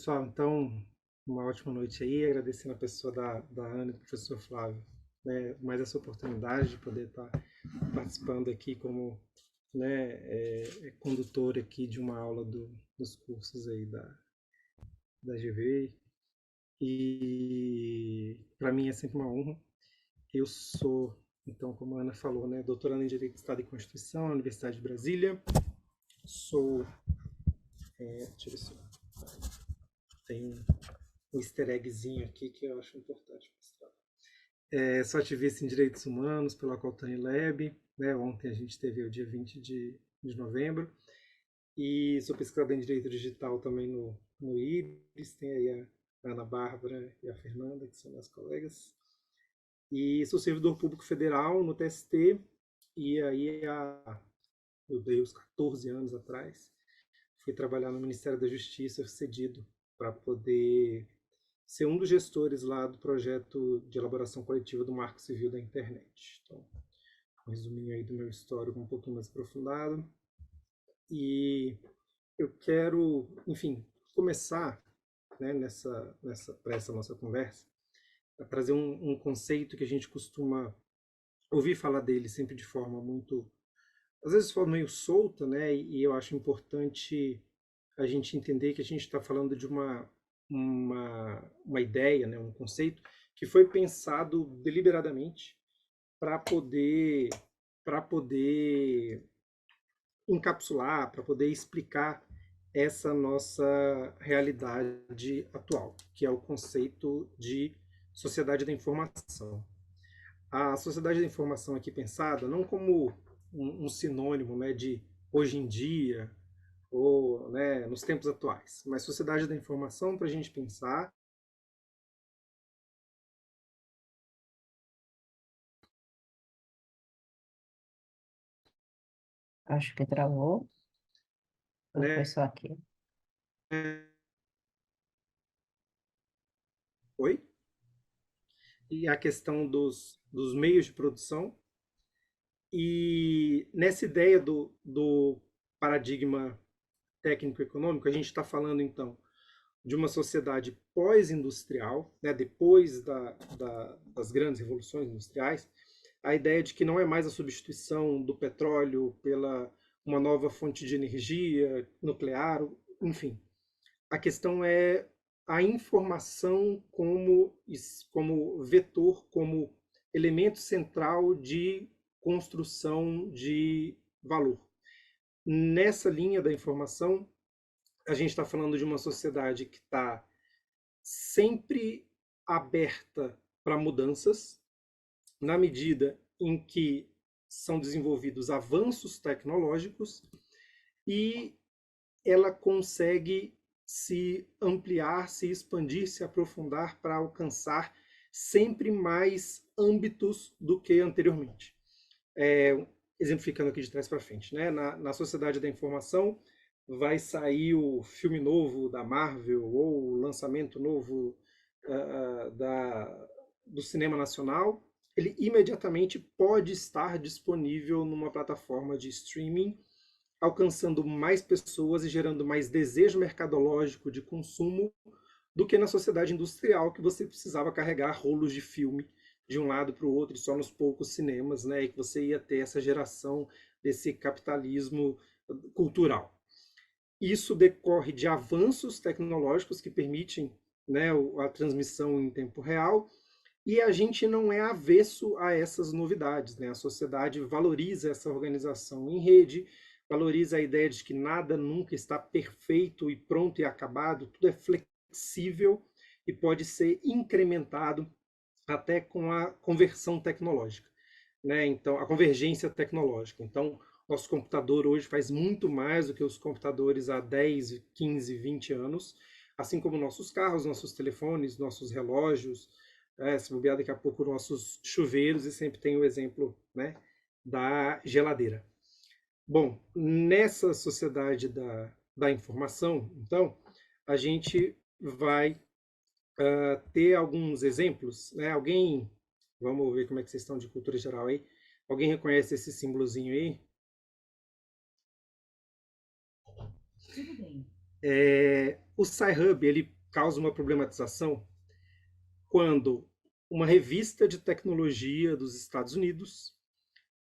pessoal. Então, uma ótima noite aí, agradecendo a pessoa da Ana e do professor Flávio, né, mais essa oportunidade de poder estar participando aqui como, né, condutor aqui de uma aula dos cursos aí da GV. E para mim é sempre uma honra. Eu sou, então, como a Ana falou, né, doutorando em Direito do Estado e Constituição na Universidade de Brasília. Sou, deixa eu ver se tem um easter eggzinho aqui que eu acho importante mostrar. Sou ativista em direitos humanos pela Coltani Lab, né? Ontem a gente teve o dia 20 de novembro. E sou pesquisador em direito digital também no IRIS. Tem aí a Ana Bárbara e a Fernanda, que são minhas colegas. E sou servidor público federal no TST. E aí, meu Deus, 14 anos atrás, fui trabalhar no Ministério da Justiça, cedido para poder ser um dos gestores lá do projeto de elaboração coletiva do Marco Civil da Internet. Então, um resuminho aí do meu histórico um pouquinho mais aprofundado. E eu quero, enfim, começar, né, para essa nossa conversa, a trazer um conceito que a gente costuma ouvir falar dele sempre de forma muito, às vezes de forma meio solta, né, e eu acho importante a gente entender que a gente está falando de uma ideia, né, um conceito que foi pensado deliberadamente para poder para poder encapsular, para poder explicar essa nossa realidade atual, que é o conceito de sociedade da informação. A sociedade da informação aqui pensada não como um sinônimo, né, de hoje em dia ou, né, nos tempos atuais, mas sociedade da informação para a gente pensar, Acho que travou. Ou foi né? só aqui? Oi? E a questão dos meios de produção. E nessa ideia do paradigma técnico-econômico, a gente está falando então de uma sociedade pós-industrial, né, depois das grandes revoluções industriais, a ideia de que não é mais a substituição do petróleo pela uma nova fonte de energia nuclear, enfim. A questão é a informação como vetor, como elemento central de construção de valor. Nessa linha da informação, a gente está falando de uma sociedade que está sempre aberta para mudanças, na medida em que são desenvolvidos avanços tecnológicos e ela consegue se ampliar, se expandir, se aprofundar para alcançar sempre mais âmbitos do que anteriormente. Exemplificando aqui de trás para frente, né? Na sociedade da informação, vai sair o filme novo da Marvel ou o lançamento novo do cinema nacional, ele imediatamente pode estar disponível numa plataforma de streaming, alcançando mais pessoas e gerando mais desejo mercadológico de consumo do que na sociedade industrial, que você precisava carregar rolos de filme de um lado para o outro, só nos poucos cinemas, né, e que você ia ter essa geração desse capitalismo cultural. Isso decorre de avanços tecnológicos que permitem, né, a transmissão em tempo real, e a gente não é avesso a essas novidades, né? A sociedade valoriza essa organização em rede, valoriza a ideia de que nada nunca está perfeito e pronto e acabado, tudo é flexível e pode ser incrementado até com a conversão tecnológica, né? Então, a convergência tecnológica. Então, nosso computador hoje faz muito mais do que os computadores há 10, 15, 20 anos, assim como nossos carros, nossos telefones, nossos relógios, se bobear daqui a pouco nossos chuveiros, e sempre tem o exemplo, né, da geladeira. Bom, nessa sociedade da informação, então, a gente vai ter alguns exemplos, né? Alguém, vamos ver como é que vocês estão de cultura geral aí. Alguém reconhece esse símbolozinho aí? Tudo bem. O Sci-Hub, ele causa uma problematização quando uma revista de tecnologia dos Estados Unidos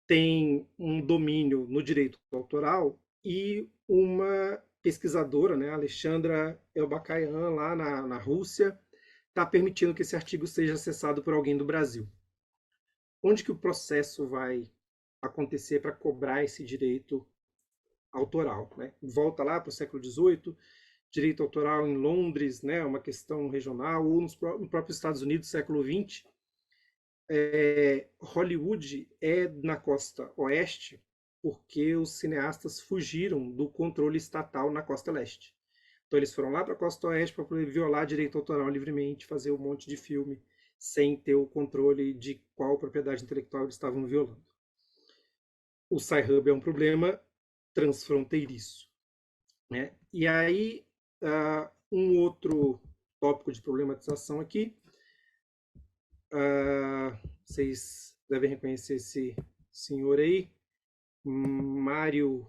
tem um domínio no direito autoral e uma pesquisadora, né, Alexandra Elbakhayan, lá na Rússia, está permitindo que esse artigo seja acessado por alguém do Brasil. Onde que o processo vai acontecer para cobrar esse direito autoral? Né? Volta lá para o século XVIII, direito autoral em Londres, né, uma questão regional, ou no próprio Estados Unidos, século XX, Hollywood é na costa oeste porque os cineastas fugiram do controle estatal na costa leste. Então eles foram lá para a costa oeste para poder violar direito autoral livremente, fazer um monte de filme sem ter o controle de qual propriedade intelectual eles estavam violando. O Sci-Hub é um problema transfronteiriço. Né? E aí, um outro tópico de problematização aqui, vocês devem reconhecer esse senhor aí, Mário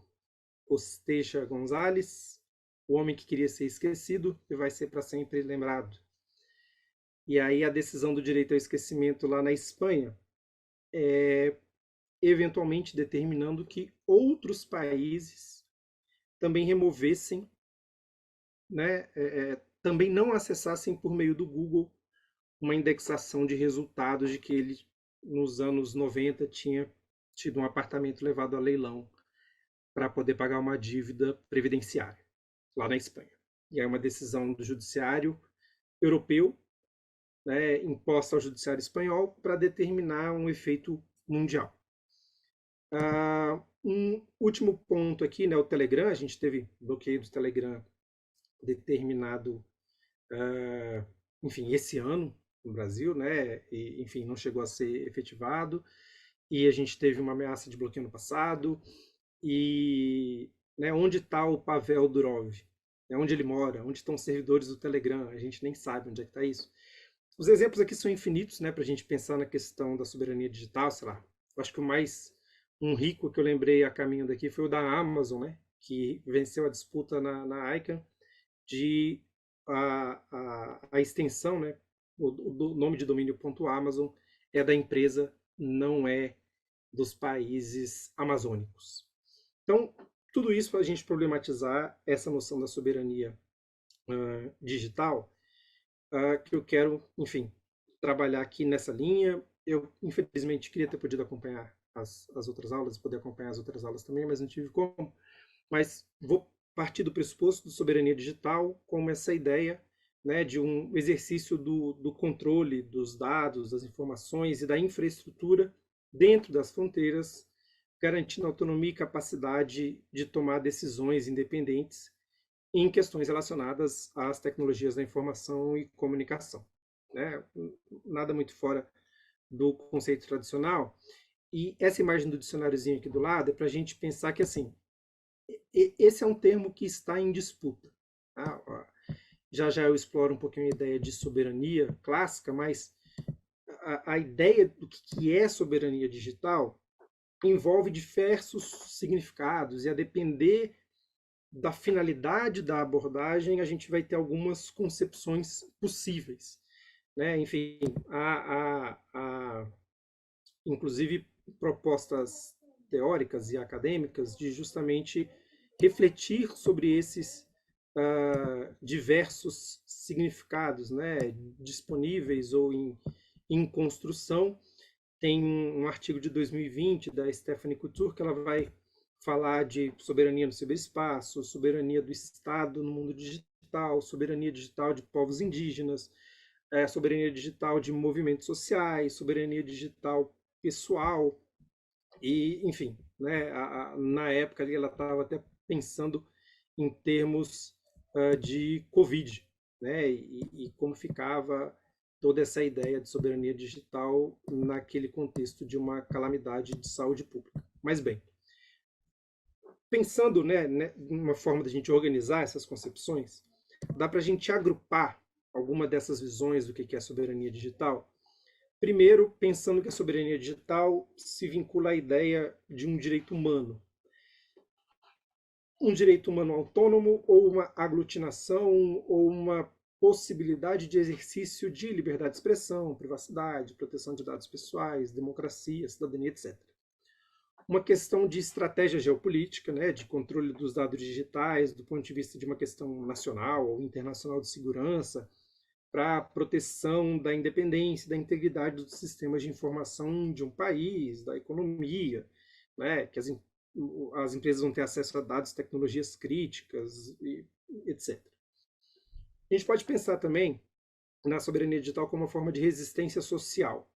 Costeja Gonzalez, o homem que queria ser esquecido e vai ser para sempre lembrado. E aí a decisão do direito ao esquecimento lá na Espanha eventualmente determinando que outros países também removessem, né, também não acessassem por meio do Google uma indexação de resultados de que ele, nos anos 90, tinha tido um apartamento levado a leilão para poder pagar uma dívida previdenciária, lá na Espanha. E é uma decisão do judiciário europeu, né, imposta ao judiciário espanhol para determinar um efeito mundial. Um último ponto aqui, né, o Telegram, a gente teve bloqueio do Telegram determinado, enfim, esse ano no Brasil, né, e, enfim, não chegou a ser efetivado, e a gente teve uma ameaça de bloqueio no passado, e, né, onde está o Pavel Durov? Onde ele mora? Onde estão os servidores do Telegram? A gente nem sabe onde é que está isso. Os exemplos aqui são infinitos, né, para a gente pensar na questão da soberania digital, sei lá. Eu acho que um rico que eu lembrei a caminho daqui foi o da Amazon, né, que venceu a disputa na ICANN de a extensão, né, o nome de domínio .amazon é da empresa, não é dos países amazônicos. Então, tudo isso para a gente problematizar essa noção da soberania digital, que eu quero, enfim, trabalhar aqui nessa linha. Eu, infelizmente, queria ter podido acompanhar as outras aulas, poder acompanhar as outras aulas também, mas não tive como. Mas vou partir do pressuposto de soberania digital como essa ideia, né, de um exercício do controle dos dados, das informações e da infraestrutura dentro das fronteiras, garantindo autonomia e capacidade de tomar decisões independentes em questões relacionadas às tecnologias da informação e comunicação. Né? Nada muito fora do conceito tradicional. E essa imagem do dicionáriozinho aqui do lado é para a gente pensar que, assim, esse é um termo que está em disputa. Tá? Já eu exploro um pouquinho a ideia de soberania clássica, mas a ideia do que é soberania digital envolve diversos significados, e a depender da finalidade da abordagem, a gente vai ter algumas concepções possíveis. Né? Enfim, há inclusive propostas teóricas e acadêmicas de justamente refletir sobre esses diversos significados, né, disponíveis ou em construção. Tem um artigo de 2020 da Stephanie Couture que ela vai falar de soberania no ciberespaço, soberania do Estado no mundo digital, soberania digital de povos indígenas, soberania digital de movimentos sociais, soberania digital pessoal, e, enfim, né, na época ali ela estava até pensando em termos de Covid, né, e como ficava toda essa ideia de soberania digital naquele contexto de uma calamidade de saúde pública. Mas bem, pensando, né, numa forma da gente organizar essas concepções, dá para a gente agrupar alguma dessas visões do que é soberania digital. Primeiro, pensando que a soberania digital se vincula à ideia de um direito humano. um direito humano autônomo ou uma aglutinação ou uma possibilidade de exercício de liberdade de expressão, privacidade, proteção de dados pessoais, democracia, cidadania, etc. Uma questão de estratégia geopolítica, né, de controle dos dados digitais, do ponto de vista de uma questão nacional ou internacional de segurança, para proteção da independência, da integridade dos sistemas de informação de um país, da economia, né, que as empresas vão ter acesso a dados, tecnologias críticas, etc. A gente pode pensar também na soberania digital como uma forma de resistência social,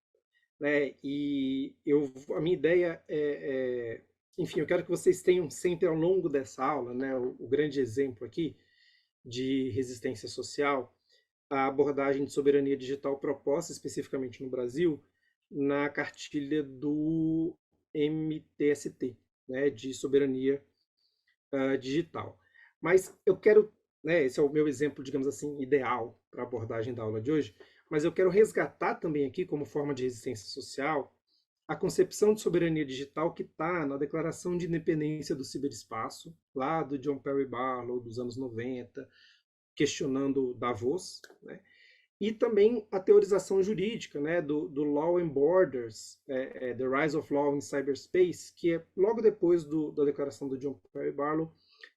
né? E a minha ideia enfim, eu quero que vocês tenham sempre ao longo dessa aula, né, o grande exemplo aqui de resistência social, a abordagem de soberania digital proposta especificamente no Brasil na cartilha do MTST, né, de soberania digital. Mas eu quero, né, esse é o meu exemplo, digamos assim, ideal para a abordagem da aula de hoje, mas eu quero resgatar também aqui, como forma de resistência social, a concepção de soberania digital que está na Declaração de Independência do Ciberespaço, lá do John Perry Barlow, dos anos 90, questionando Davos, né? E também a teorização jurídica, né, do Law and Borders, The Rise of Law in Cyberspace, que é logo depois da declaração do John Perry Barlow.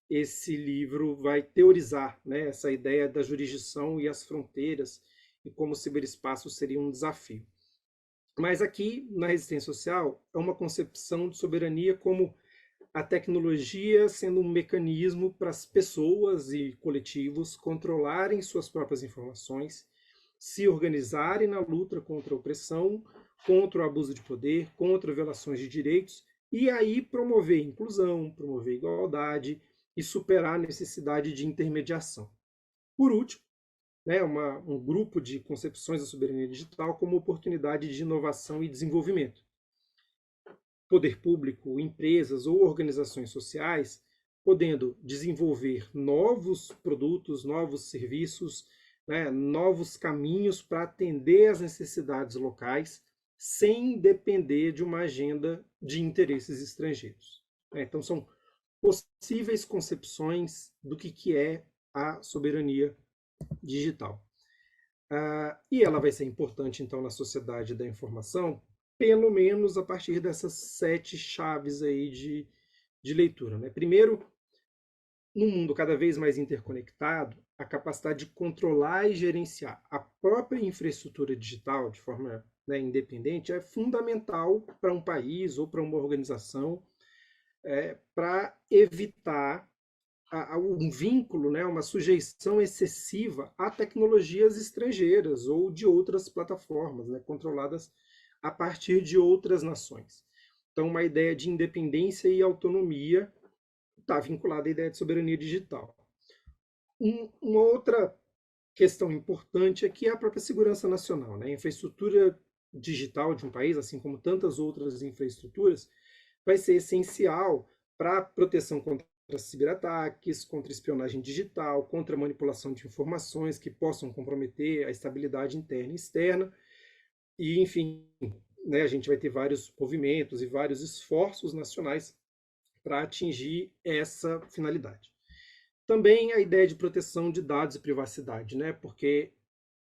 Esse livro vai teorizar, né, essa ideia da jurisdição e as fronteiras e como o ciberespaço seria um desafio. Mas aqui, na resistência social, é uma concepção de soberania como a tecnologia sendo um mecanismo para as pessoas e coletivos controlarem suas próprias informações, se organizarem na luta contra a opressão, contra o abuso de poder, contra violações de direitos, e aí promover inclusão, promover igualdade e superar a necessidade de intermediação. Por último, né, um grupo de concepções da soberania digital como oportunidade de inovação e desenvolvimento. Poder público, empresas ou organizações sociais podendo desenvolver novos produtos, novos serviços, né, novos caminhos para atender às necessidades locais, sem depender de uma agenda de interesses estrangeiros. Então, são possíveis concepções do que é a soberania digital. E ela vai ser importante, então, na sociedade da informação, pelo menos a partir dessas 7 chaves aí de leitura. Né? Primeiro, num mundo cada vez mais interconectado, a capacidade de controlar e gerenciar a própria infraestrutura digital de forma, né, independente é fundamental para um país ou para uma organização, para evitar um vínculo, né, uma sujeição excessiva a tecnologias estrangeiras ou de outras plataformas, né, controladas a partir de outras nações. Então, uma ideia de independência e autonomia está vinculada à ideia de soberania digital. Uma outra questão importante é que é a própria segurança nacional. Né? A infraestrutura digital de um país, assim como tantas outras infraestruturas, vai ser essencial para a proteção contra ciberataques, contra espionagem digital, contra manipulação de informações que possam comprometer a estabilidade interna e externa. E, enfim, né, a gente vai ter vários movimentos e vários esforços nacionais para atingir essa finalidade. Também a ideia de proteção de dados e privacidade, né, porque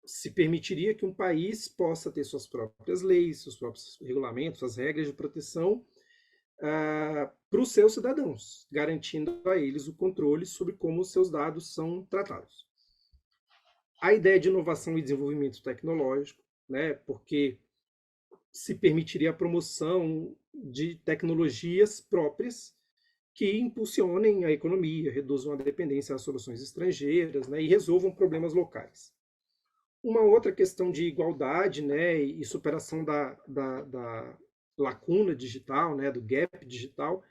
se permitiria que um país possa ter suas próprias leis, seus próprios regulamentos, suas regras de proteção para os seus cidadãos, garantindo a eles o controle sobre como os seus dados são tratados. A ideia de inovação e desenvolvimento tecnológico, né, porque se permitiria a promoção de tecnologias próprias que impulsionem a economia, reduzam a dependência às soluções estrangeiras, né, e resolvam problemas locais. Uma outra questão de igualdade, né, e superação da lacuna digital, né, do gap digital,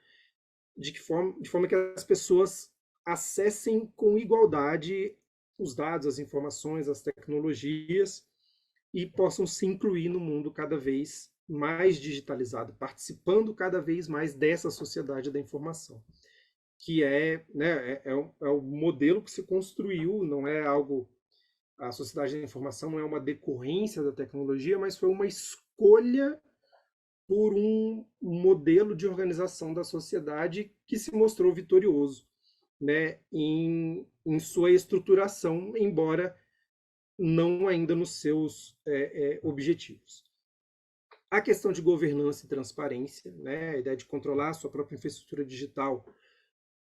de forma que as pessoas acessem com igualdade os dados, as informações, as tecnologias e possam se incluir no mundo cada vez mais digitalizado, participando cada vez mais dessa sociedade da informação, que né, é o modelo que se construiu, não é algo. A sociedade da informação não é uma decorrência da tecnologia, mas foi uma escolha por um modelo de organização da sociedade que se mostrou vitorioso né, em sua estruturação, embora não ainda nos seus objetivos. A questão de governança e transparência, né, a ideia de controlar a sua própria infraestrutura digital,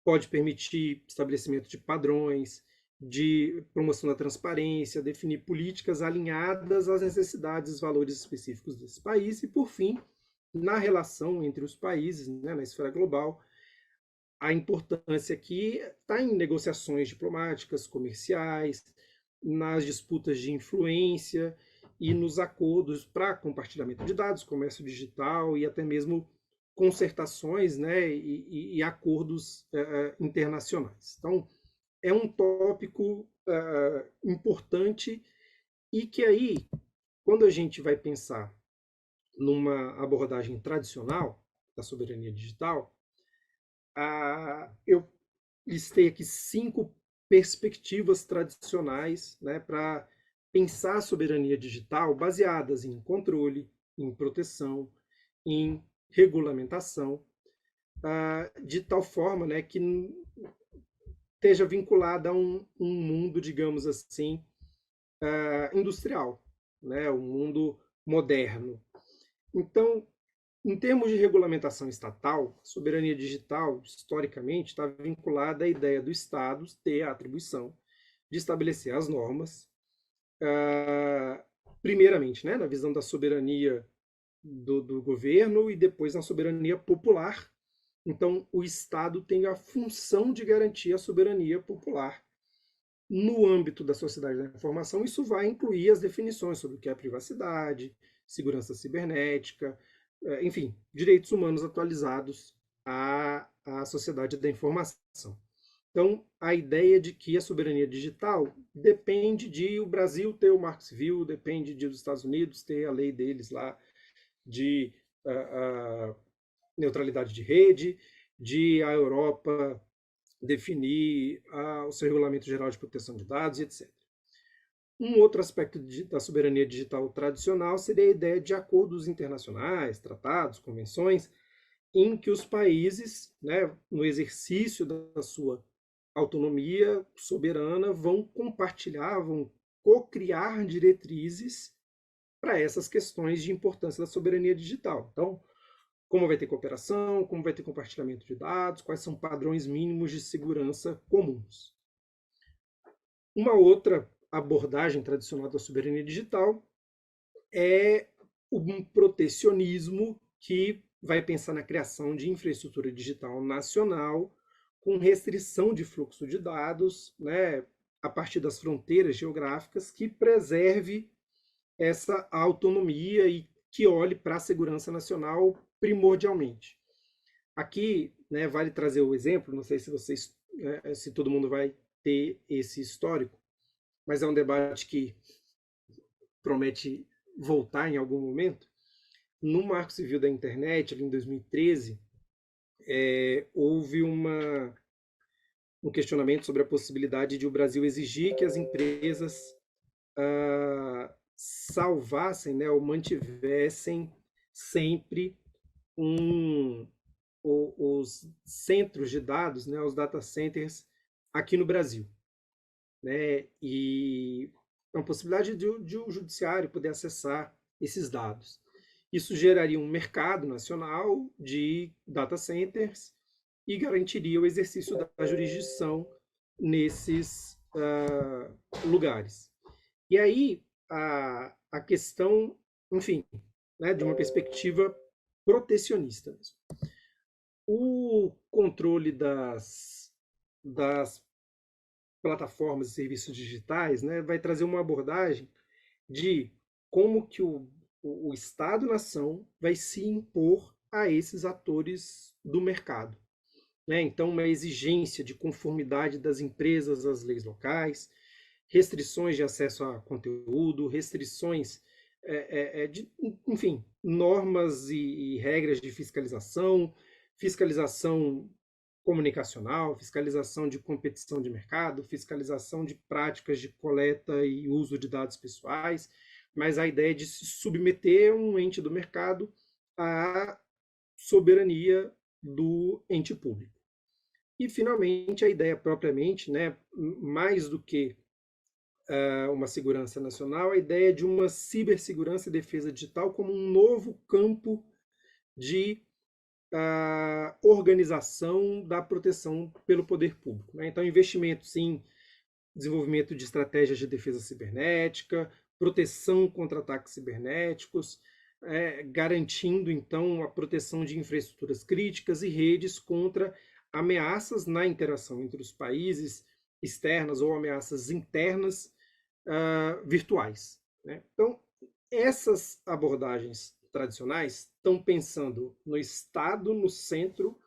pode permitir estabelecimento de padrões, de promoção da transparência, definir políticas alinhadas às necessidades e valores específicos desse país e, por fim, na relação entre os países, né, na esfera global, a importância aqui está em negociações diplomáticas, comerciais, nas disputas de influência e nos acordos para compartilhamento de dados, comércio digital e até mesmo concertações, né, e acordos internacionais. Então, é um tópico importante e que aí, quando a gente vai pensar numa abordagem tradicional da soberania digital, eu listei aqui 5 perspectivas tradicionais, né, para pensar a soberania digital baseadas em controle, em proteção, em regulamentação, de tal forma, né, que esteja vinculada a um mundo, digamos assim, industrial, né, um mundo moderno. Então, em termos de regulamentação estatal, a soberania digital, historicamente, está vinculada à ideia do Estado ter a atribuição de estabelecer as normas, primeiramente, né, na visão da soberania do governo e depois na soberania popular. Então, o Estado tem a função de garantir a soberania popular. No âmbito da sociedade da informação, isso vai incluir as definições sobre o que é privacidade, segurança cibernética, enfim, direitos humanos atualizados à sociedade da informação. Então, a ideia de que a soberania digital depende de o Brasil ter o Marco Civil, depende de os Estados Unidos ter a lei deles lá de neutralidade de rede, de a Europa definir o seu regulamento geral de proteção de dados, etc. Um outro aspecto da soberania digital tradicional seria a ideia de acordos internacionais, tratados, convenções, em que os países, né, no exercício da sua autonomia soberana, vão compartilhar, vão co-criar diretrizes para essas questões de importância da soberania digital. Então, como vai ter cooperação, como vai ter compartilhamento de dados, quais são padrões mínimos de segurança comuns. Uma outra abordagem tradicional da soberania digital é um protecionismo que vai pensar na criação de infraestrutura digital nacional com restrição de fluxo de dados, né, a partir das fronteiras geográficas, que preserve essa autonomia e que olhe para a segurança nacional primordialmente. Aqui, né, vale trazer o exemplo, não sei se vocês, se todo mundo vai ter esse histórico, mas é um debate que promete voltar em algum momento. No Marco Civil da Internet, ali em 2013, houve um questionamento sobre a possibilidade de o Brasil exigir que as empresas salvassem, né, ou mantivessem sempre os centros de dados, né, os data centers aqui no Brasil, né, e é uma possibilidade de o judiciário poder acessar esses dados. Isso geraria um mercado nacional de data centers e garantiria o exercício da jurisdição nesses lugares. E aí a questão, enfim, né, de uma perspectiva protecionista mesmo. O controle das plataformas e serviços digitais, né, vai trazer uma abordagem de como que o Estado-nação vai se impor a esses atores do mercado. Né? Então, uma exigência de conformidade das empresas às leis locais, restrições de acesso a conteúdo, restrições de, enfim, normas e regras de fiscalização, fiscalização comunicacional, fiscalização de competição de mercado, fiscalização de práticas de coleta e uso de dados pessoais, mas a ideia de se submeter um ente do mercado à soberania do ente público. E, finalmente, a ideia propriamente, né, mais do que uma segurança nacional, a ideia de uma cibersegurança e defesa digital como um novo campo de organização da proteção pelo poder público, né? Então, investimentos em desenvolvimento de estratégias de defesa cibernética, proteção contra ataques cibernéticos, garantindo, então, a proteção de infraestruturas críticas e redes contra ameaças na interação entre os países externas ou ameaças internas virtuais, né? Então, essas abordagens tradicionais estão pensando no Estado no centro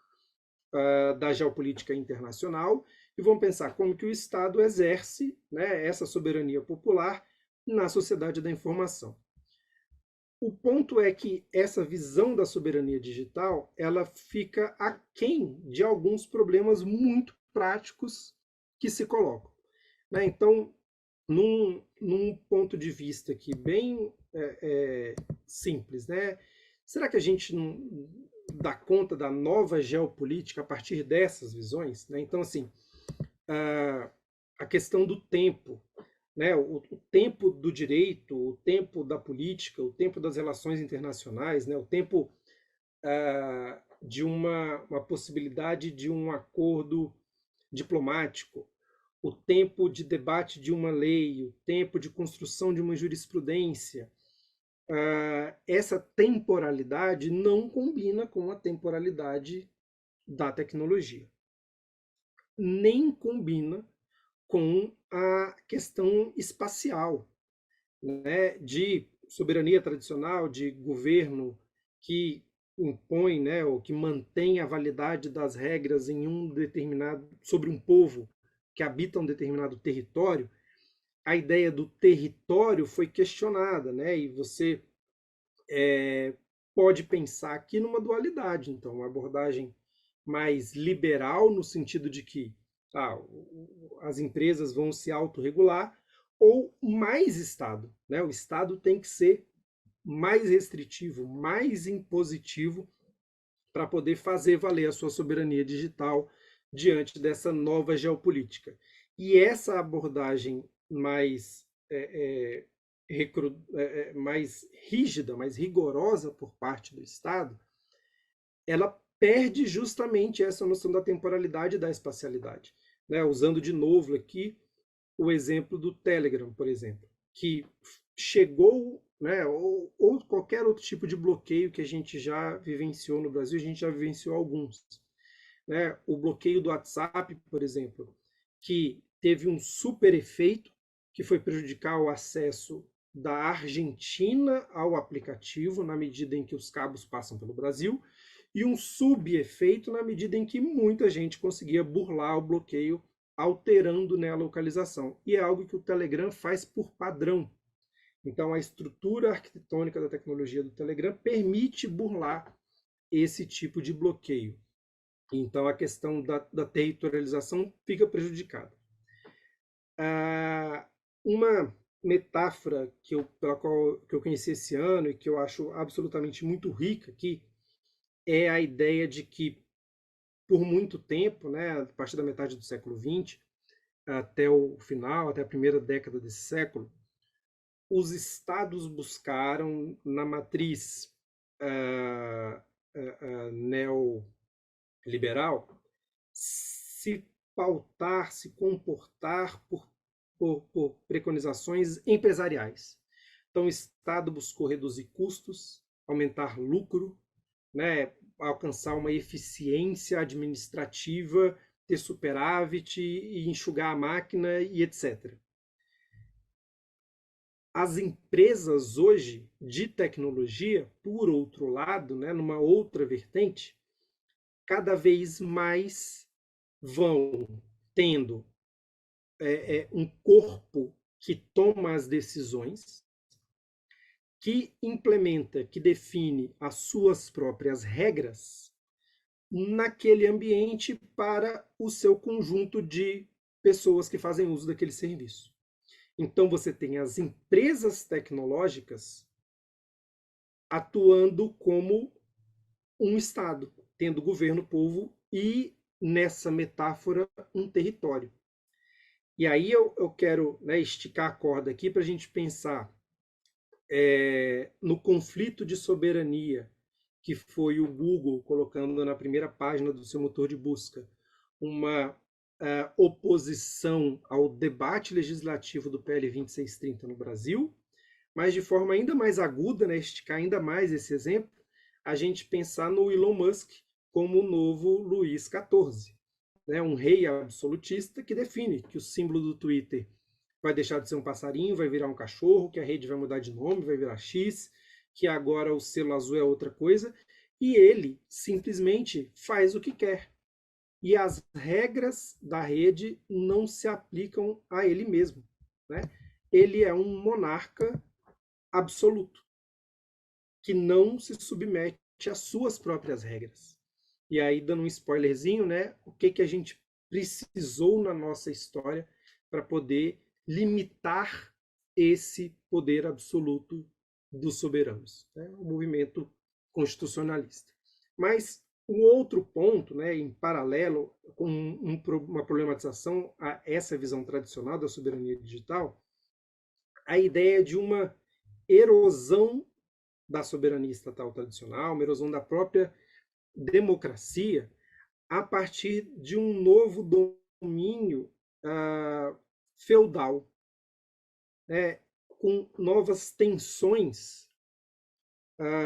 da geopolítica internacional e vão pensar como que o Estado exerce, né, essa soberania popular na sociedade da informação. O ponto é que essa visão da soberania digital ela fica aquém de alguns problemas muito práticos que se colocam, né? Então, num ponto de vista aqui bem simples, né? Será que a gente não dá conta da nova geopolítica a partir dessas visões, né? Então, assim, a questão do tempo, né? O tempo do direito, o tempo da política, o tempo das relações internacionais, né? O tempo de uma possibilidade de um acordo diplomático, o tempo de debate de uma lei, o tempo de construção de uma jurisprudência, essa temporalidade não combina com a temporalidade da tecnologia. Nem combina com a questão espacial, né, de soberania tradicional, de governo que impõe, né, ou que mantém a validade das regras em um determinado sobre um povo que habita um determinado território. A ideia do território foi questionada, né, e você pode pensar aqui numa dualidade, então, uma abordagem mais liberal, no sentido de que as empresas vão se autorregular, ou mais Estado, né? O Estado tem que ser mais restritivo, mais impositivo para poder fazer valer a sua soberania digital diante dessa nova geopolítica. E essa abordagem mais rígida, mais rigorosa por parte do Estado, ela perde justamente essa noção da temporalidade e da espacialidade, né? Usando de novo aqui o exemplo do Telegram, por exemplo, que chegou, né, ou qualquer outro tipo de bloqueio que a gente já vivenciou no Brasil, a gente já vivenciou alguns, né? O bloqueio do WhatsApp, por exemplo, que teve um super efeito, que foi prejudicar o acesso da Argentina ao aplicativo, na medida em que os cabos passam pelo Brasil, e um subefeito na medida em que muita gente conseguia burlar o bloqueio alterando, né, a localização. E é algo que o Telegram faz por padrão. Então, a estrutura arquitetônica da tecnologia do Telegram permite burlar esse tipo de bloqueio. Então, a questão da territorialização fica prejudicada. Uma metáfora pela qual eu conheci esse ano e que eu acho absolutamente muito rica aqui é a ideia de que, por muito tempo, né, a partir da metade do século XX até o final, até a primeira década desse século, os estados buscaram, na matriz neoliberal, se pautar, se comportar por preconizações empresariais. Então, o Estado buscou reduzir custos, aumentar lucro, né, alcançar uma eficiência administrativa, ter superávit e enxugar a máquina e etc. As empresas hoje de tecnologia, por outro lado, né, numa outra vertente, cada vez mais vão tendo um corpo que toma as decisões, que implementa, que define as suas próprias regras naquele ambiente para o seu conjunto de pessoas que fazem uso daquele serviço. Então você tem as empresas tecnológicas atuando como um Estado, tendo governo, povo e nessa metáfora, um território. E aí eu quero, né, esticar a corda aqui para a gente pensar no conflito de soberania, que foi o Google colocando na primeira página do seu motor de busca uma oposição ao debate legislativo do PL 2630 no Brasil, mas de forma ainda mais aguda, né, esticar ainda mais esse exemplo, a gente pensar no Elon Musk como o novo Luís XIV, né, um rei absolutista que define que o símbolo do Twitter vai deixar de ser um passarinho, vai virar um cachorro, que a rede vai mudar de nome, vai virar X, que agora o selo azul é outra coisa, e ele simplesmente faz o que quer. E as regras da rede não se aplicam a ele mesmo, né? Ele é um monarca absoluto, que não se submete às suas próprias regras. E aí, dando um spoilerzinho, né? O que a gente precisou na nossa história para poder limitar esse poder absoluto dos soberanos, né? O movimento constitucionalista. Mas o outro ponto, né, em paralelo com uma problematização a essa visão tradicional da soberania digital, a ideia de uma erosão da soberania estatal tradicional, uma erosão da própria democracia, a partir de um novo domínio feudal, né, com novas tensões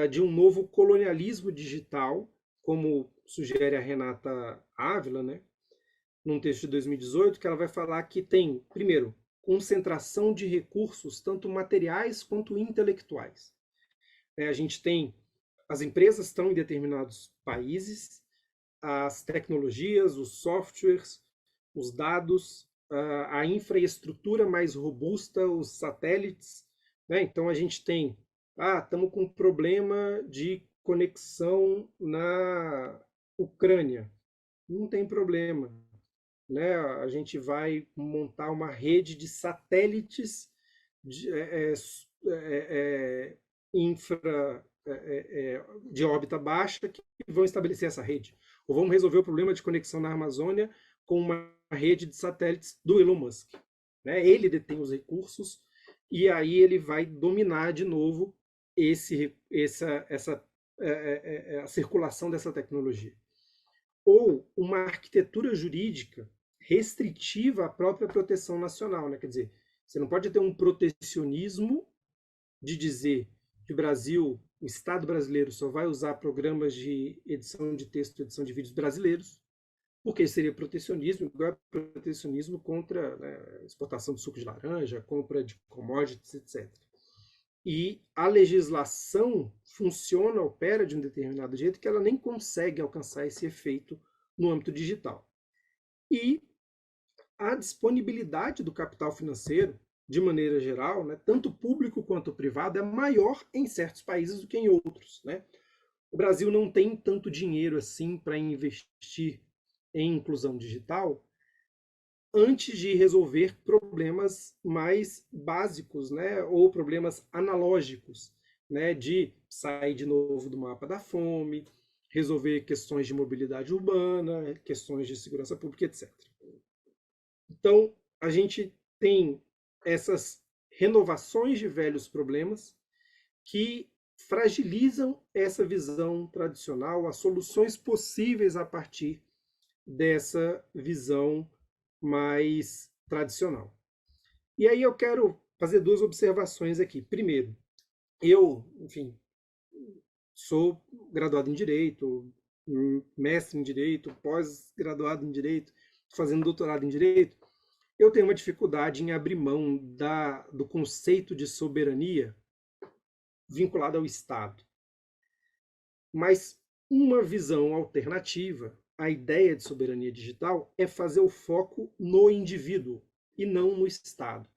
de um novo colonialismo digital, como sugere a Renata Ávila, né, num texto de 2018, que ela vai falar que tem, primeiro, concentração de recursos, tanto materiais quanto intelectuais. A gente tem, as empresas estão em determinados países, as tecnologias, os softwares, os dados, a infraestrutura mais robusta, os satélites, né? Então a gente tem, estamos com um problema de conexão na Ucrânia. Não tem problema, né? A gente vai montar uma rede de satélites de, infra de órbita baixa que vão estabelecer essa rede. Ou vamos resolver o problema de conexão na Amazônia com uma rede de satélites do Elon Musk. Né? Ele detém os recursos e aí ele vai dominar de novo a circulação dessa tecnologia. Ou uma arquitetura jurídica restritiva à própria proteção nacional. Né? Quer dizer, você não pode ter um protecionismo de dizer que o Brasil, o Estado brasileiro, só vai usar programas de edição de texto, edição de vídeos brasileiros, porque seria protecionismo, igual protecionismo contra, né, exportação de suco de laranja, compra de commodities, etc. E a legislação funciona, opera de um determinado jeito que ela nem consegue alcançar esse efeito no âmbito digital. E a disponibilidade do capital financeiro, de maneira geral, né, tanto público quanto privado, é maior em certos países do que em outros. Né? O Brasil não tem tanto dinheiro assim para investir em inclusão digital antes de resolver problemas mais básicos, né, ou problemas analógicos, né, de sair de novo do mapa da fome, resolver questões de mobilidade urbana, questões de segurança pública, etc. Então, a gente tem essas renovações de velhos problemas que fragilizam essa visão tradicional, as soluções possíveis a partir dessa visão mais tradicional. E aí eu quero fazer duas observações aqui. Primeiro, eu, enfim, sou graduado em Direito, mestre em Direito, pós-graduado em Direito, fazendo doutorado em Direito. Eu tenho uma dificuldade em abrir mão do conceito de soberania vinculado ao Estado. Mas uma visão alternativa à ideia de soberania digital é fazer o foco no indivíduo e não no Estado.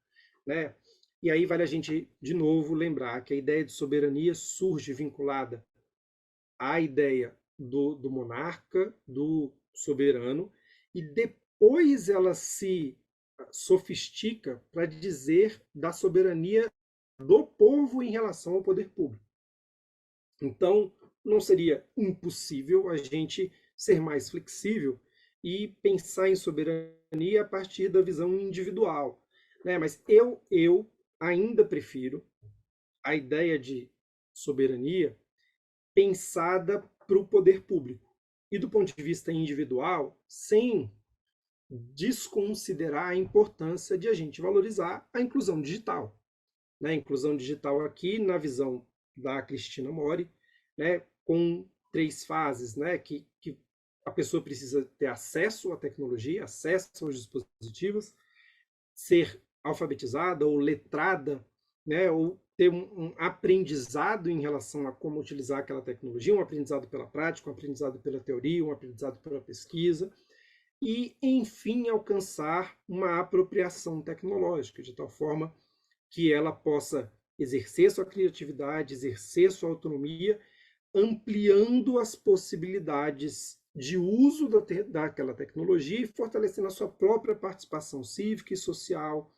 Né? E aí vale a gente, de novo, lembrar que a ideia de soberania surge vinculada à ideia do monarca, do soberano, e depois ela se sofistica para dizer da soberania do povo em relação ao poder público. Então, não seria impossível a gente ser mais flexível e pensar em soberania a partir da visão individual, né? Mas eu ainda prefiro a ideia de soberania pensada para o poder público e do ponto de vista individual, sem desconsiderar a importância de a gente valorizar a inclusão digital, né? A inclusão digital aqui na visão da Cristina Mori, né? Com 3 fases, né? Que a pessoa precisa ter acesso à tecnologia, acesso aos dispositivos, ser alfabetizada ou letrada, né? Ou ter um aprendizado em relação a como utilizar aquela tecnologia, um aprendizado pela prática, um aprendizado pela teoria, um aprendizado pela pesquisa, e, enfim, alcançar uma apropriação tecnológica, de tal forma que ela possa exercer sua criatividade, exercer sua autonomia, ampliando as possibilidades de uso daquela tecnologia e fortalecendo a sua própria participação cívica e social,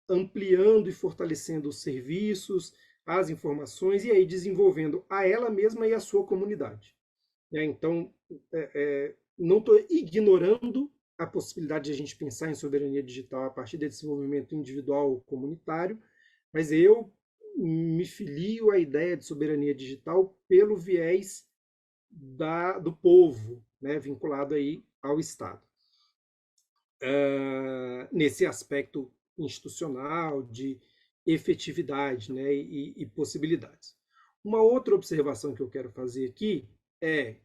ampliando e fortalecendo os serviços, as informações e aí desenvolvendo a ela mesma e a sua comunidade. Então, não estou ignorando a possibilidade de a gente pensar em soberania digital a partir desse desenvolvimento individual ou comunitário, mas eu me filio à ideia de soberania digital pelo viés do povo, né, vinculado aí ao Estado. Nesse aspecto institucional, de efetividade, né, e possibilidades. Uma outra observação que eu quero fazer aqui é,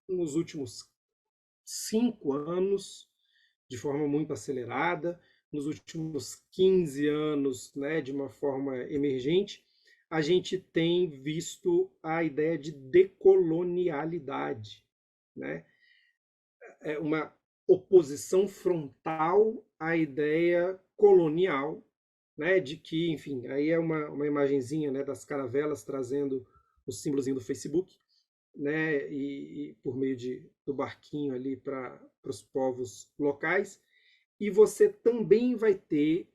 nos últimos 5 anos, de forma muito acelerada, nos últimos 15 anos, né, de uma forma emergente, a gente tem visto a ideia de decolonialidade, né? É uma oposição frontal à ideia colonial, né, de que, enfim, aí é uma imagenzinha, né, das caravelas trazendo o símbolozinho do Facebook, né, e por meio do barquinho ali para os povos locais, e você também vai ter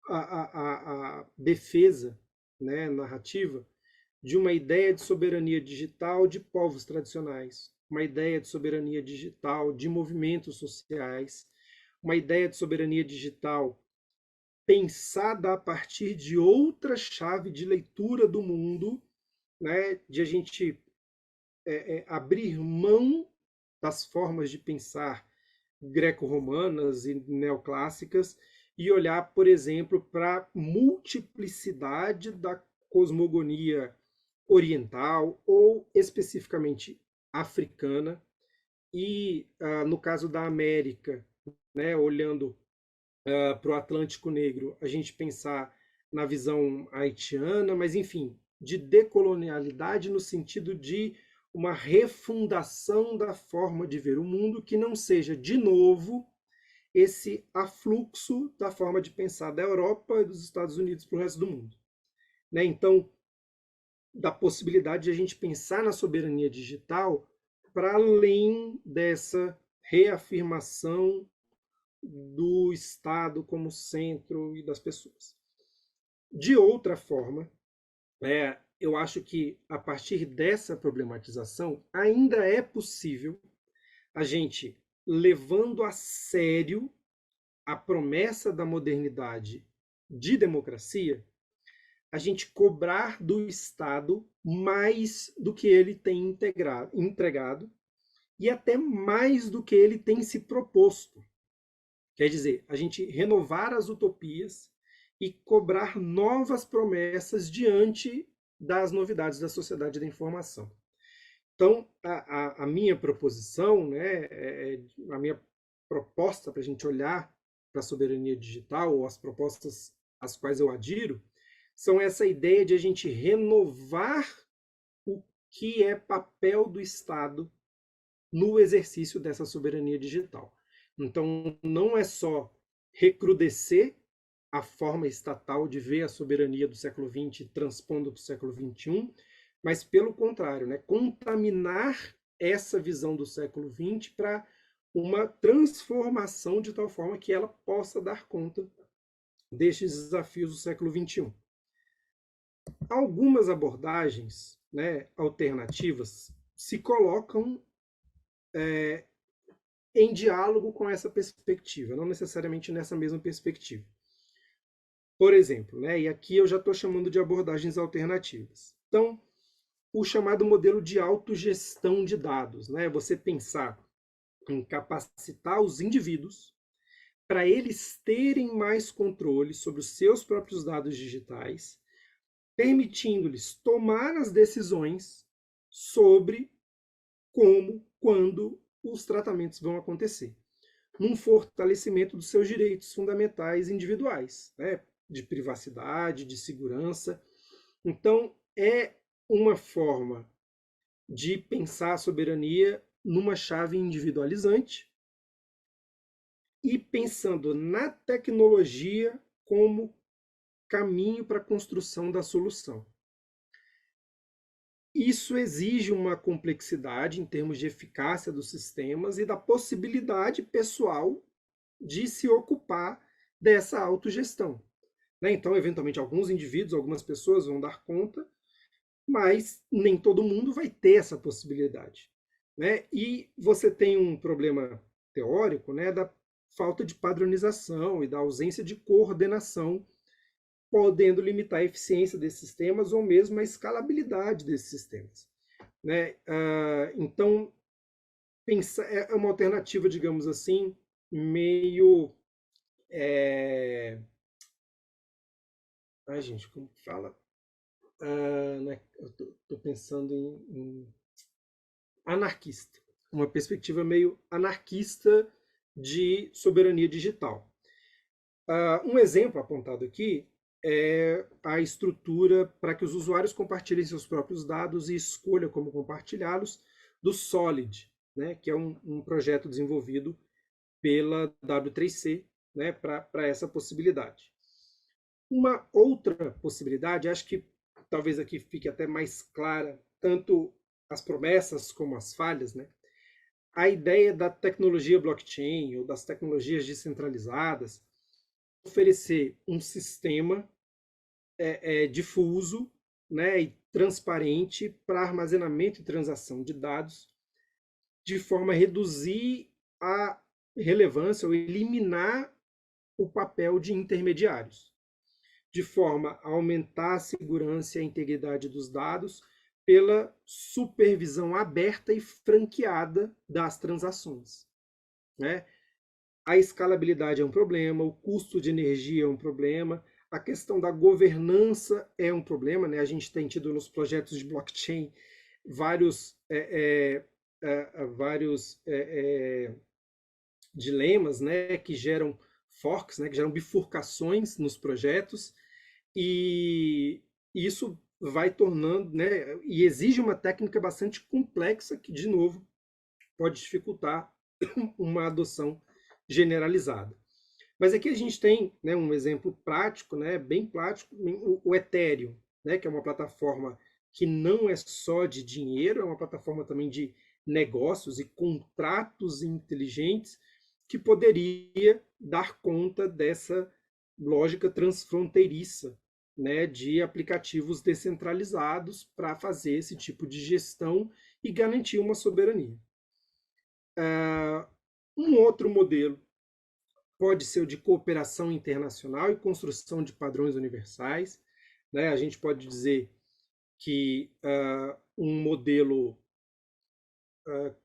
a defesa, né, narrativa de uma ideia de soberania digital de povos tradicionais, uma ideia de soberania digital de movimentos sociais, uma ideia de soberania digital pensada a partir de outra chave de leitura do mundo, né, de a gente abrir mão das formas de pensar greco-romanas e neoclássicas e olhar, por exemplo, para a multiplicidade da cosmogonia oriental ou especificamente africana e, no caso da América, né, olhando para o Atlântico Negro, a gente pensar na visão haitiana, mas enfim, de decolonialidade no sentido de uma refundação da forma de ver o mundo que não seja, de novo, esse afluxo da forma de pensar da Europa e dos Estados Unidos para o resto do mundo. Né? Então, da possibilidade de a gente pensar na soberania digital para além dessa reafirmação do Estado como centro e das pessoas. De outra forma, eu acho que a partir dessa problematização ainda é possível a gente, levando a sério a promessa da modernidade de democracia, a gente cobrar do Estado mais do que ele tem entregado e até mais do que ele tem se proposto. Quer dizer, a gente renovar as utopias e cobrar novas promessas diante das novidades da sociedade da informação. Então, a minha proposição, né, a minha proposta para a gente olhar para a soberania digital, ou as propostas às quais eu adiro, são essa ideia de a gente renovar o que é papel do Estado no exercício dessa soberania digital. Então, não é só recrudescer a forma estatal de ver a soberania do século XX transpondo para o século XXI, mas, pelo contrário, né, contaminar essa visão do século XX para uma transformação de tal forma que ela possa dar conta destes desafios do século XXI. Algumas abordagens, né, alternativas se colocam em diálogo com essa perspectiva, não necessariamente nessa mesma perspectiva. Por exemplo, né, e aqui eu já estou chamando de abordagens alternativas. Então, o chamado modelo de autogestão de dados, né, você pensar em capacitar os indivíduos para eles terem mais controle sobre os seus próprios dados digitais, permitindo-lhes tomar as decisões sobre como, quando os tratamentos vão acontecer, num fortalecimento dos seus direitos fundamentais individuais, né, de privacidade, de segurança. Então, é uma forma de pensar a soberania numa chave individualizante e pensando na tecnologia como caminho para a construção da solução. Isso exige uma complexidade em termos de eficácia dos sistemas e da possibilidade pessoal de se ocupar dessa autogestão. Então, eventualmente, alguns indivíduos, algumas pessoas vão dar conta, mas nem todo mundo vai ter essa possibilidade. E você tem um problema teórico, da falta de padronização e da ausência de coordenação, podendo limitar a eficiência desses sistemas ou mesmo a escalabilidade desses sistemas. Então, é uma alternativa, digamos assim, meio... Ai, gente, como que fala? Eu estou pensando em anarquista. Uma perspectiva meio anarquista de soberania digital. Um exemplo apontado aqui é a estrutura para que os usuários compartilhem seus próprios dados e escolham como compartilhá-los do Solid, que é um projeto desenvolvido pela W3C, para essa possibilidade. Uma outra possibilidade, acho que talvez aqui fique até mais clara, tanto as promessas como as falhas, a ideia da tecnologia blockchain ou das tecnologias descentralizadas, oferecer um sistema difuso, e transparente para armazenamento e transação de dados, de forma a reduzir a relevância ou eliminar o papel de intermediários, de forma a aumentar a segurança e a integridade dos dados pela supervisão aberta e franqueada das transações. A escalabilidade é um problema, o custo de energia é um problema, a questão da governança é um problema. A gente tem tido nos projetos de blockchain vários dilemas, que geram forks, que geram bifurcações nos projetos, e isso vai tornando, e exige uma técnica bastante complexa que, de novo, pode dificultar uma adoção generalizada. Mas aqui a gente tem um exemplo prático, bem prático, o Ethereum, que é uma plataforma que não é só de dinheiro, é uma plataforma também de negócios e contratos inteligentes que poderia dar conta dessa lógica transfronteiriça, de aplicativos descentralizados para fazer esse tipo de gestão e garantir uma soberania. Um outro modelo pode ser o de cooperação internacional e construção de padrões universais. A gente pode dizer que um modelo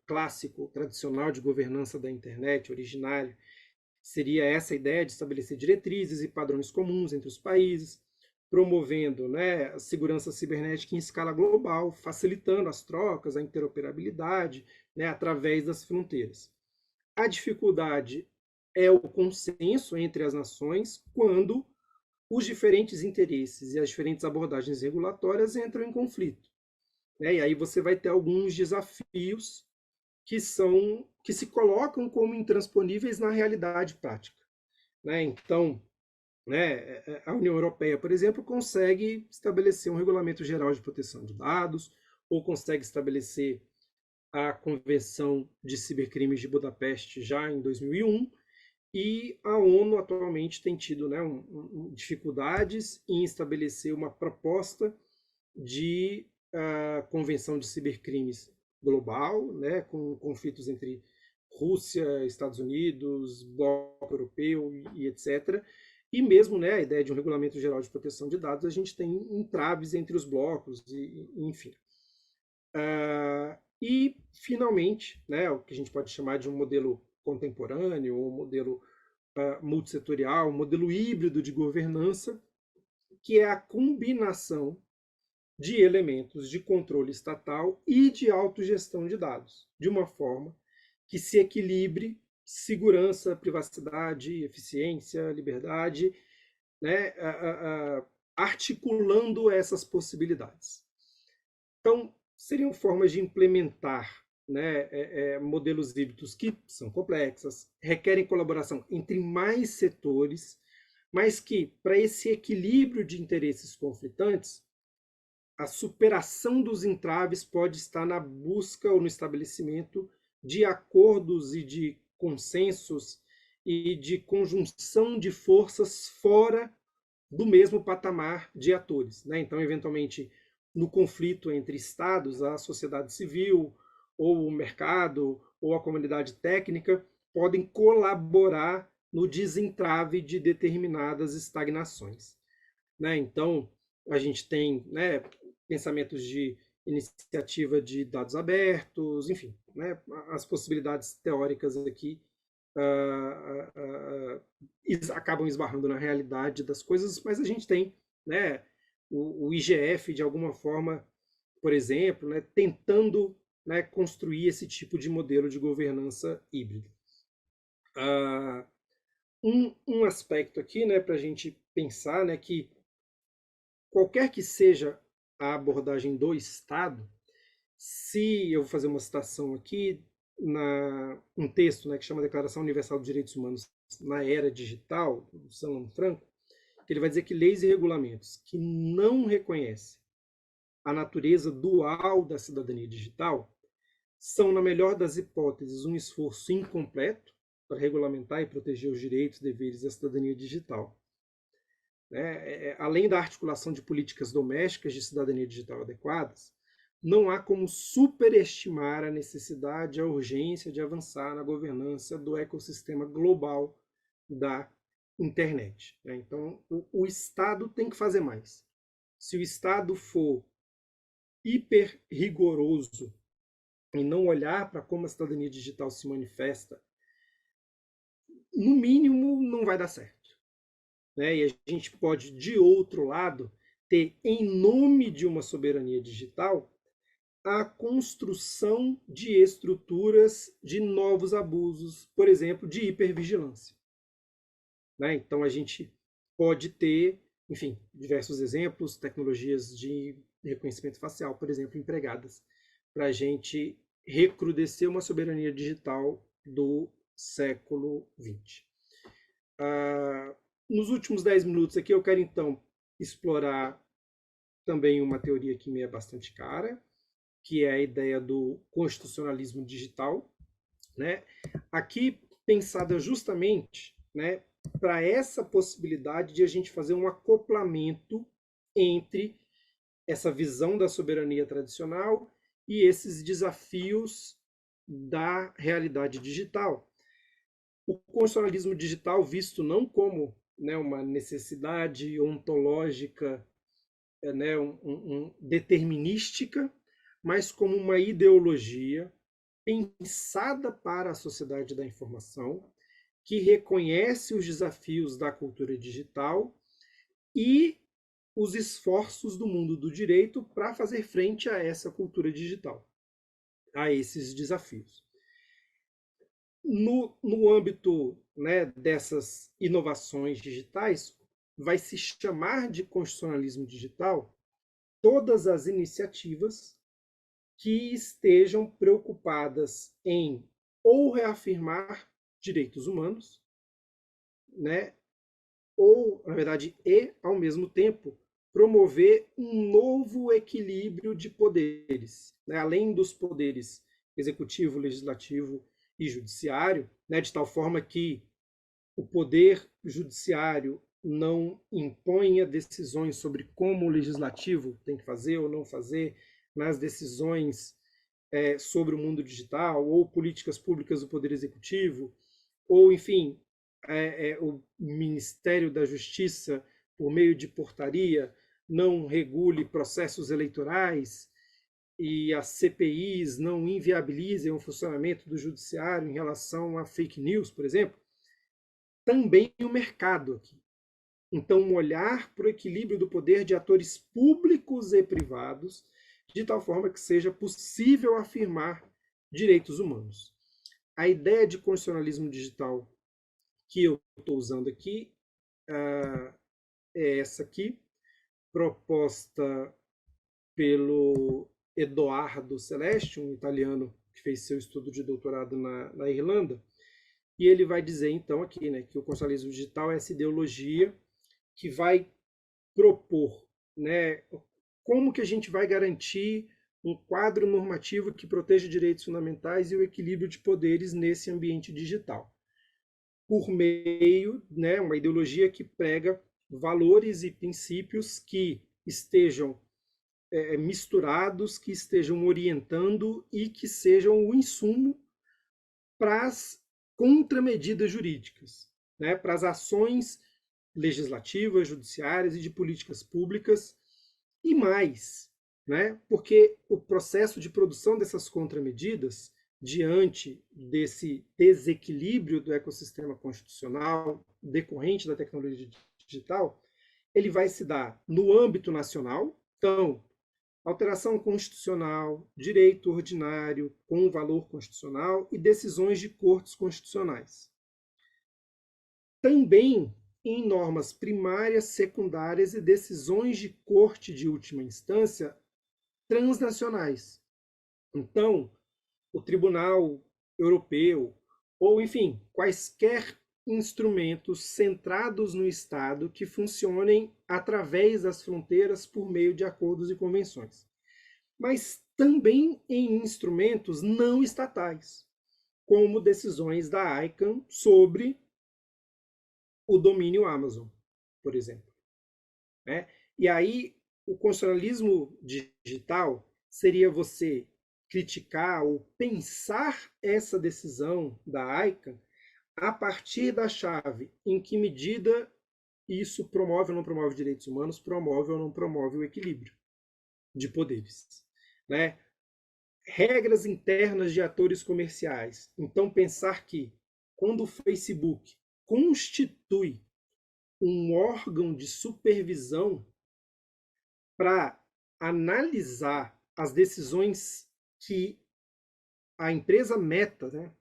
clássico, tradicional de governança da internet, originário, seria essa ideia de estabelecer diretrizes e padrões comuns entre os países, promovendo a segurança cibernética em escala global, facilitando as trocas, a interoperabilidade, através das fronteiras. A dificuldade é o consenso entre as nações quando os diferentes interesses e as diferentes abordagens regulatórias entram em conflito. E aí você vai ter alguns desafios que se colocam como intransponíveis na realidade prática. Então, a União Europeia, por exemplo, consegue estabelecer um regulamento geral de proteção de dados, ou consegue estabelecer a Convenção de Cibercrimes de Budapeste já em 2001, e a ONU atualmente tem tido dificuldades em estabelecer uma proposta de Convenção de Cibercrimes global, com conflitos entre Rússia, Estados Unidos, Bloco Europeu e etc. E mesmo, né, a ideia de um regulamento geral de proteção de dados, a gente tem entraves entre os blocos, enfim. E, finalmente, né, o que a gente pode chamar de um modelo contemporâneo, ou um modelo multissetorial, um modelo híbrido de governança, que é a combinação de elementos de controle estatal e de autogestão de dados, de uma forma que se equilibre segurança, privacidade, eficiência, liberdade, né, articulando essas possibilidades. Então, seriam formas de implementar, né, modelos híbridos que são complexas, requerem colaboração entre mais setores, mas que, para esse equilíbrio de interesses conflitantes, a superação dos entraves pode estar na busca ou no estabelecimento de acordos e de consensos e de conjunção de forças fora do mesmo patamar de atores, né? Então, eventualmente, no conflito entre estados, a sociedade civil, ou o mercado, ou a comunidade técnica podem colaborar no desentrave de determinadas estagnações, né? Então, a gente tem, né, pensamentos de iniciativa de dados abertos, enfim, né, as possibilidades teóricas aqui acabam esbarrando na realidade das coisas, mas a gente tem, né, o IGF, de alguma forma, por exemplo, né, tentando, né, construir esse tipo de modelo de governança híbrida. Um aspecto aqui, né, para a gente pensar, né, que qualquer que seja a abordagem do Estado, se eu vou fazer uma citação aqui, um texto, né, que chama Declaração Universal dos Direitos Humanos na Era Digital, do Salomão Franco, que ele vai dizer que leis e regulamentos que não reconhecem a natureza dual da cidadania digital são, na melhor das hipóteses, um esforço incompleto para regulamentar e proteger os direitos, deveres e a cidadania digital. Além da articulação de políticas domésticas de cidadania digital adequadas, não há como superestimar a necessidade e a urgência de avançar na governança do ecossistema global da internet. Então, o Estado tem que fazer mais. Se o Estado for hiper rigoroso e não olhar para como a cidadania digital se manifesta, no mínimo não vai dar certo. E a gente pode, de outro lado, ter, em nome de uma soberania digital, a construção de estruturas de novos abusos, por exemplo, de hipervigilância. Então, a gente pode ter, enfim, diversos exemplos, tecnologias de reconhecimento facial, por exemplo, empregadas, para a gente recrudescer uma soberania digital do século XX. Nos últimos 10 minutos aqui, eu quero, então, explorar também uma teoria que me é bastante cara, que é a ideia do constitucionalismo digital, né? Aqui pensada justamente, né, para essa possibilidade de a gente fazer um acoplamento entre essa visão da soberania tradicional e esses desafios da realidade digital. O constitucionalismo digital visto não como, né, uma necessidade ontológica, né, determinística, mas como uma ideologia pensada para a sociedade da informação, que reconhece os desafios da cultura digital e os esforços do mundo do direito para fazer frente a essa cultura digital, a esses desafios. No âmbito, né, dessas inovações digitais, vai se chamar de constitucionalismo digital todas as iniciativas que estejam preocupadas em ou reafirmar direitos humanos, né, ou, na verdade, ao mesmo tempo, promover um novo equilíbrio de poderes, né, além dos poderes executivo, legislativo e judiciário, né, de tal forma que o poder judiciário não imponha decisões sobre como o legislativo tem que fazer ou não fazer, nas decisões sobre o mundo digital, ou políticas públicas do Poder Executivo, ou, enfim, o Ministério da Justiça, por meio de portaria, não regule processos eleitorais e as CPIs não inviabilizem o funcionamento do judiciário em relação a fake news, por exemplo, também o mercado aqui. Então, um olhar para o equilíbrio do poder de atores públicos e privados, de tal forma que seja possível afirmar direitos humanos. A ideia de constitucionalismo digital que eu estou usando aqui é essa aqui, proposta pelo Edoardo Celeste, um italiano que fez seu estudo de doutorado na Irlanda, e ele vai dizer então aqui, né, que o constitucionalismo digital é essa ideologia que vai propor, né, como que a gente vai garantir um quadro normativo que proteja direitos fundamentais e o equilíbrio de poderes nesse ambiente digital, por meio, né, uma ideologia que prega valores e princípios que estejam misturados, que estejam orientando e que sejam o insumo para as contramedidas jurídicas, né, para as ações legislativas, judiciárias e de políticas públicas e mais, né, porque o processo de produção dessas contramedidas, diante desse desequilíbrio do ecossistema constitucional decorrente da tecnologia digital, ele vai se dar no âmbito nacional. Então, alteração constitucional, direito ordinário com valor constitucional e decisões de cortes constitucionais. Também em normas primárias, secundárias e decisões de corte de última instância transnacionais. Então, o Tribunal Europeu, ou, enfim, quaisquer instrumentos centrados no Estado que funcionem através das fronteiras por meio de acordos e convenções. Mas também em instrumentos não estatais, como decisões da ICANN sobre o domínio Amazon, por exemplo. Né? E aí, o constitucionalismo digital seria você criticar ou pensar essa decisão da ICANN a partir da chave em que medida isso promove ou não promove direitos humanos, promove ou não promove o equilíbrio de poderes. Né? Regras internas de atores comerciais. Então, pensar que quando o Facebook constitui um órgão de supervisão para analisar as decisões que a empresa Meta, né,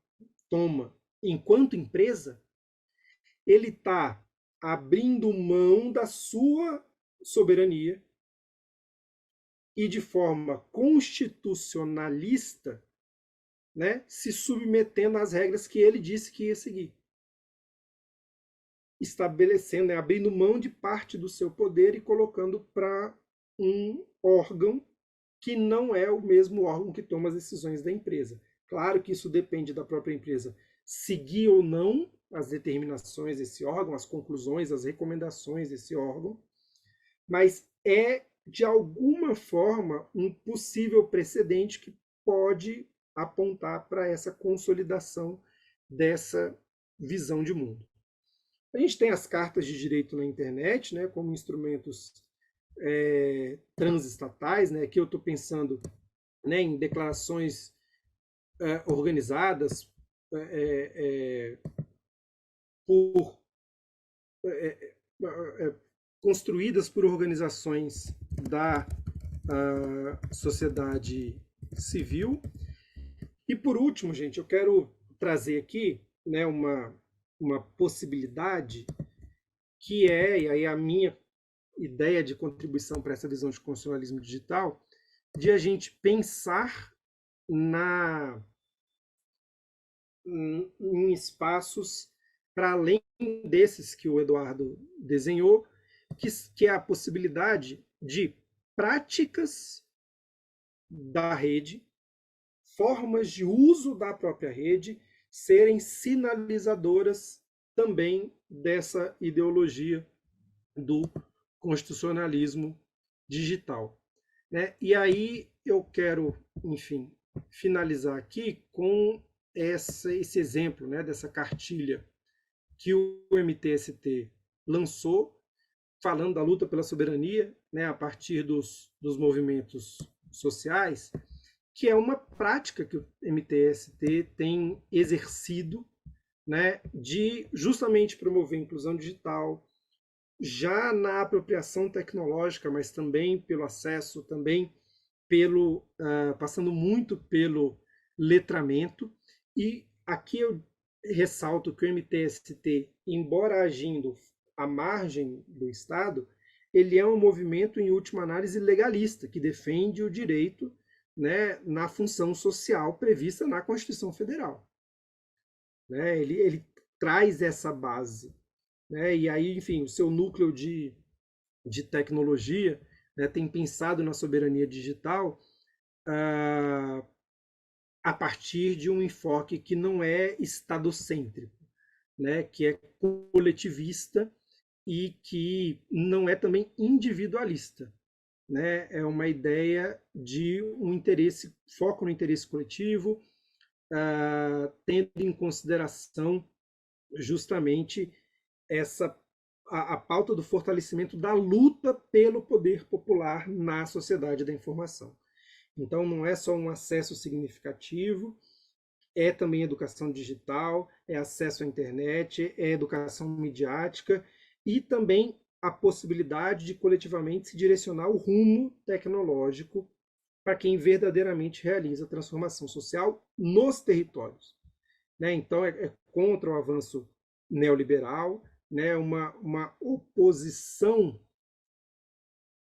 toma enquanto empresa, ele está abrindo mão da sua soberania e, de forma constitucionalista, né, se submetendo às regras que ele disse que ia seguir. Estabelecendo, né, abrindo mão de parte do seu poder e colocando para um órgão que não é o mesmo órgão que toma as decisões da empresa. Claro que isso depende da própria empresa seguir ou não as determinações desse órgão, as conclusões, as recomendações desse órgão, mas é, de alguma forma, um possível precedente que pode apontar para essa consolidação dessa visão de mundo. A gente tem as cartas de direito na internet, né, como instrumentos transestatais, né? Aqui eu estou pensando, né, em declarações organizadas construídas por organizações da sociedade civil. E por último, gente, eu quero trazer aqui, né, uma possibilidade que e aí a minha ideia de contribuição para essa visão de constitucionalismo digital, de a gente pensar em espaços para além desses que o Eduardo desenhou, que é a possibilidade de práticas da rede, formas de uso da própria rede, serem sinalizadoras também dessa ideologia do constitucionalismo digital. Né? E aí eu quero, enfim, finalizar aqui com esse exemplo, né, dessa cartilha que o MTST lançou, falando da luta pela soberania, né, a partir dos movimentos sociais, que é uma prática que o MTST tem exercido, né, de justamente promover a inclusão digital, já na apropriação tecnológica, mas também pelo acesso, também passando muito pelo letramento. E aqui eu ressalto que o MTST, embora agindo à margem do Estado, ele é um movimento, em última análise, legalista, que defende o direito, né, na função social prevista na Constituição Federal. Né? Ele traz essa base. Né? E aí, enfim, o seu núcleo de tecnologia, né, tem pensado na soberania digital a partir de um enfoque que não é estadocêntrico, né, que é coletivista e que não é também individualista. Né? É uma ideia de um interesse, foco no interesse coletivo, tendo em consideração justamente a pauta do fortalecimento da luta pelo poder popular na sociedade da informação. Então, não é só um acesso significativo, é também educação digital, é acesso à internet, é educação midiática e também a possibilidade de coletivamente se direcionar o rumo tecnológico para quem verdadeiramente realiza a transformação social nos territórios. Né? Então, é contra o avanço neoliberal, né? Uma oposição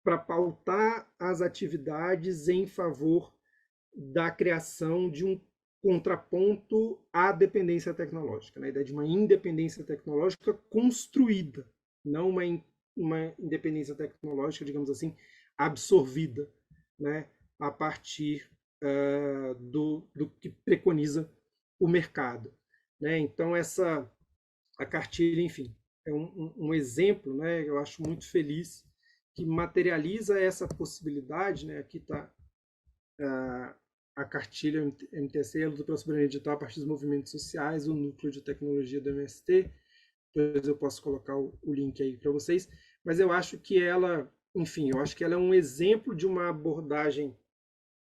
para pautar as atividades em favor da criação de um contraponto à dependência tecnológica, né? A ideia de uma independência tecnológica construída, não uma independência tecnológica, digamos assim, absorvida, né? A partir do que preconiza o mercado. Né? Então, a cartilha, enfim, é um exemplo, né? Eu acho muito feliz, que materializa essa possibilidade. Né? Aqui está a cartilha MTST, a luta pela soberania digital a partir dos movimentos sociais, o núcleo de tecnologia do MST. Depois eu posso colocar o link aí para vocês. Mas eu acho que ela, enfim, eu acho que ela é um exemplo de uma abordagem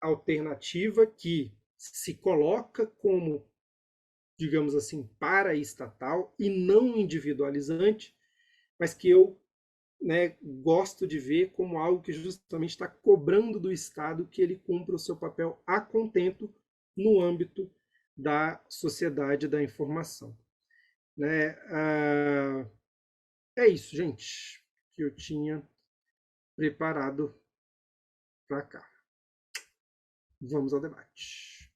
alternativa que se coloca como, digamos assim, paraestatal e não individualizante, mas que eu, né, gosto de ver como algo que justamente está cobrando do Estado que ele cumpra o seu papel a contento no âmbito da sociedade da informação. Né? É isso, gente, que eu tinha preparado para cá. Vamos ao debate.